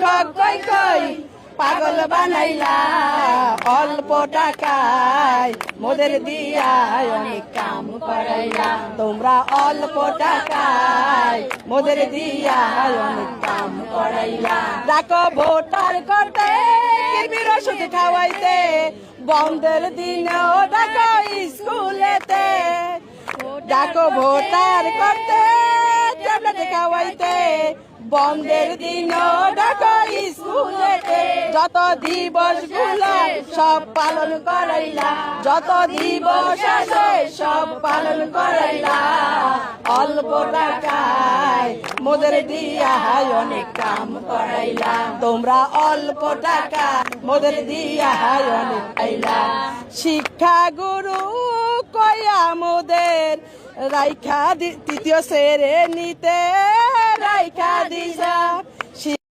শিক্ষক কই কই পাগল বানাইলা অল্প টাকায় মোদের দিয়া অনেক কাম করাইলা তোমরা অল্প টাকায় মোদের দিয়া অনেক কাম করাইলা ডাকো ভোটার করতে কিরবির ওষুধ খাওয়াইতে বন্ধের দিনেও ডাকো স্কুলেতে ডাকো ভোটার করতে ট্যাবলেট খাওয়াইতে বন্ধের দিনও ডাকো স্কুলেতে যত দিবস গুলো সব পালন করাইলা যত দিবস আছে সব পালন করাইলা অল্প টাকায় মোদের দিয়া অনেক কাম করাইলা তোমরা অল্প টাকা মোদের দিয়া অনেক পাইলা শিক্ষা গুরু কয়া মোদের রাইখা তৃতীয় শ্রেণীতে রাইখা দিছা